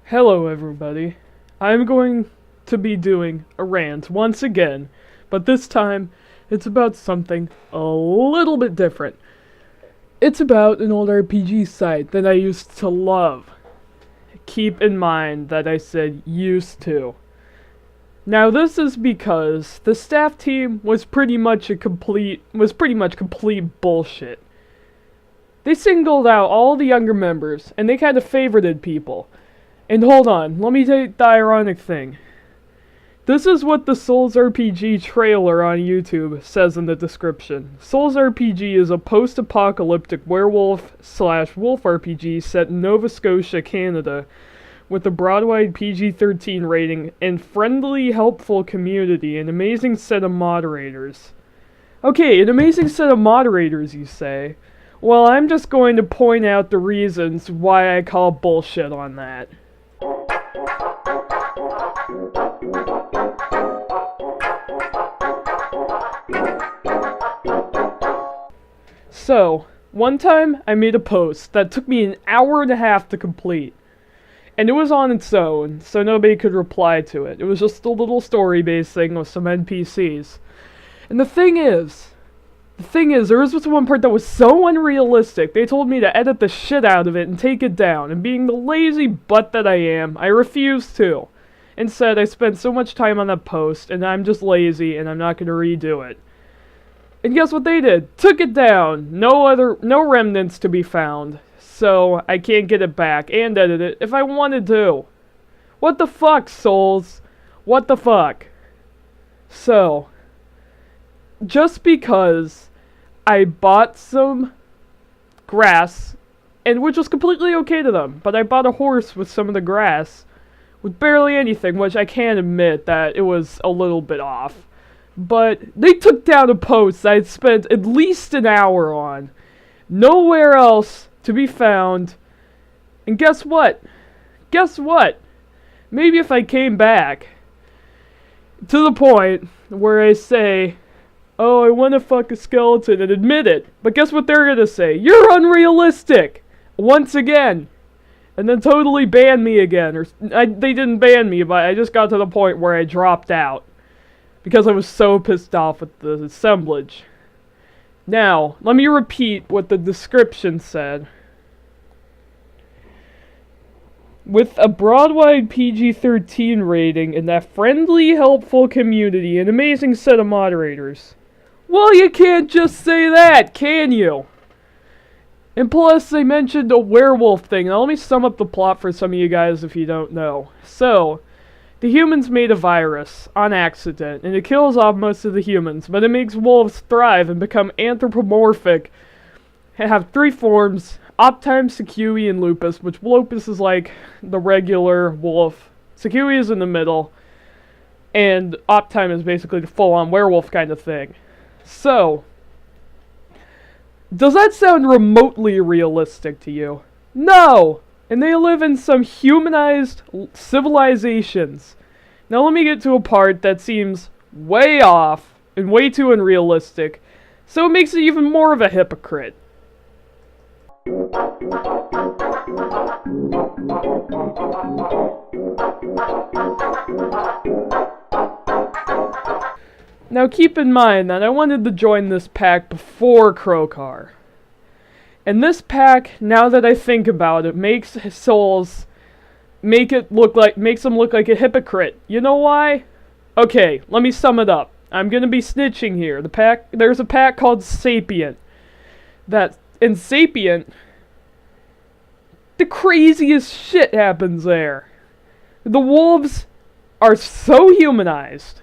Hello everybody. I'm going to be doing a rant once again, but this time it's about something a little bit different. It's about an old RPG site that I used to love. Keep in mind that I said used to. Now this is because the staff team was pretty much complete bullshit. They singled out all the younger members and they kind of favorited people. And hold on, let me take the ironic thing. This is what the Souls RPG trailer on YouTube says in the description. Souls RPG is a post-apocalyptic werewolf/wolf RPG set in Nova Scotia, Canada, with a broad-wide PG-13 rating and friendly, helpful community, an amazing set of moderators. Okay, an amazing set of moderators, you say? Well, I'm just going to point out the reasons why I call bullshit on that. So, one time I made a post that took me an hour and a half to complete. And it was on its own, so nobody could reply to it. It was just a little story-based thing with some NPCs. And the thing is, there was this one part that was so unrealistic, they told me to edit the shit out of it and take it down. And being the lazy butt that I am, I refused to. Instead, I spent so much time on that post, and I'm just lazy, and I'm not going to redo it. And guess what they did? Took it down. No remnants to be found. So, I can't get it back and edit it if I wanted to. What the fuck, Souls? What the fuck? So, just because I bought some grass, and which was completely okay to them, but I bought a horse with some of the grass, with barely anything, which I can admit that it was a little bit off. But they took down a post I'd spent at least an hour on. Nowhere else to be found. And guess what? Guess what? Maybe if I came back to the point where I say, oh, I want to fuck a skeleton and admit it. But guess what they're gonna say? You're unrealistic! Once again. And then totally ban me again. They didn't ban me, but I just got to the point where I dropped out. Because I was so pissed off with the assemblage. Now, let me repeat what the description said. With a broad-wide PG-13 rating and that friendly, helpful community, an amazing set of moderators. Well, you can't just say that, can you? And plus, they mentioned a werewolf thing. Now, let me sum up the plot for some of you guys if you don't know. So, the humans made a virus on accident, and it kills off most of the humans, but it makes wolves thrive and become anthropomorphic and have three forms: Optime, Sekiwi, and Lupus, which Lupus is like the regular wolf. Sekiwi is in the middle, and Optime is basically the full-on werewolf kind of thing. So, does that sound remotely realistic to you? No! And they live in some humanized civilizations. Now let me get to a part that seems way off and way too unrealistic, so it makes it even more of a hypocrite. Now keep in mind that I wanted to join this pack before Krokar. And this pack, now that I think about it, makes Souls makes him look like a hypocrite. You know why? Okay, let me sum it up. I'm gonna be snitching here. There's a pack called Sapient. In Sapient, the craziest shit happens there. The wolves are so humanized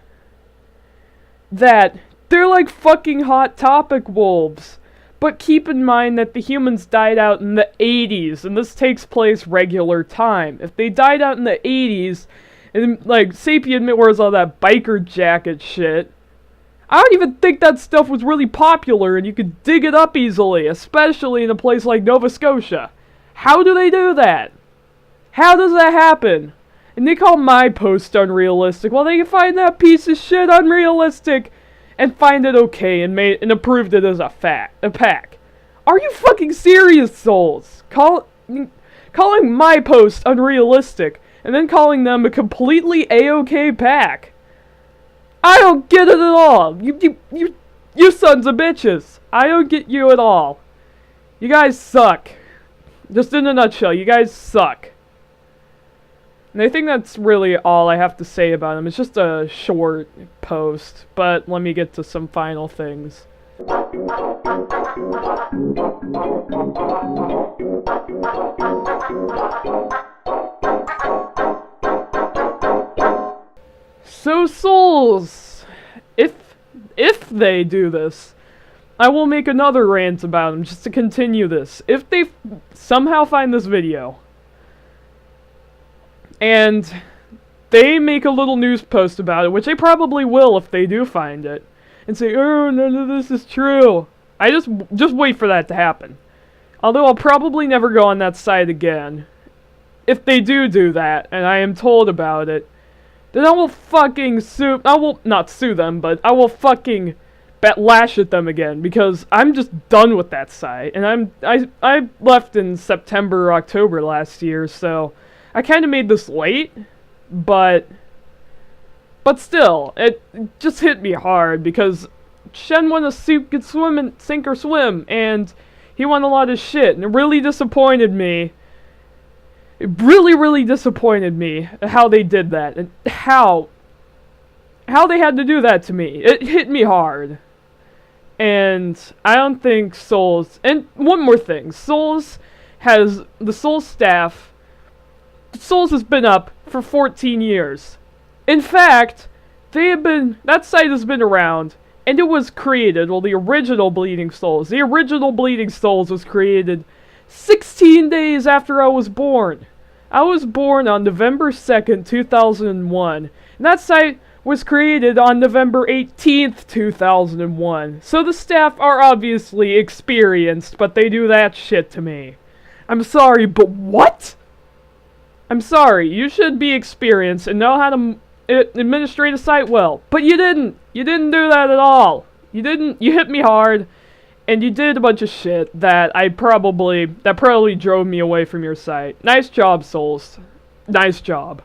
that they're like fucking Hot Topic wolves. But keep in mind that the humans died out in the 80s, and this takes place regular time. If they died out in the 80s, and like Sapient wears all that biker jacket shit, I don't even think that stuff was really popular and you could dig it up easily, especially in a place like Nova Scotia. How do they do that? How does that happen? And they call my post unrealistic. Well, they can find that piece of shit unrealistic and find it okay and approved it as a pack. Are you fucking serious, Souls? calling my post unrealistic, and then calling them a completely A-OK pack. I don't get it at all. You sons of bitches. I don't get you at all. You guys suck. Just in a nutshell, you guys suck. And I think that's really all I have to say about him. It's just a short post, but let me get to some final things. So Souls, if they do this, I will make another rant about them just to continue this. If they somehow find this video, and they make a little news post about it, which they probably will if they do find it, and say, oh, none of this is true. I just wait for that to happen. Although I'll probably never go on that site again. If they do that, and I am told about it, then I will fucking sue, I will not sue them, but I will fucking lash at them again, because I'm just done with that site, and I left in September or October last year, so I kind of made this late, but still, it just hit me hard, because Shen won a sink or swim, and he won a lot of shit, and it really disappointed me. It really disappointed me how they did that, and how they had to do that to me. It hit me hard. And I don't think Souls, and one more thing, Souls staff, Souls has been up for 14 years. In fact, that site has been around, and it was created, well, the original Bleeding Souls was created 16 days after I was born. I was born on November 2nd, 2001, and that site was created on November 18th, 2001. So the staff are obviously experienced, but they do that shit to me. I'm sorry, but what? I'm sorry, you should be experienced and know how to administrate a site well, but you didn't. You didn't do that at all. You hit me hard, and you did a bunch of shit that probably drove me away from your site. Nice job, Souls. Nice job.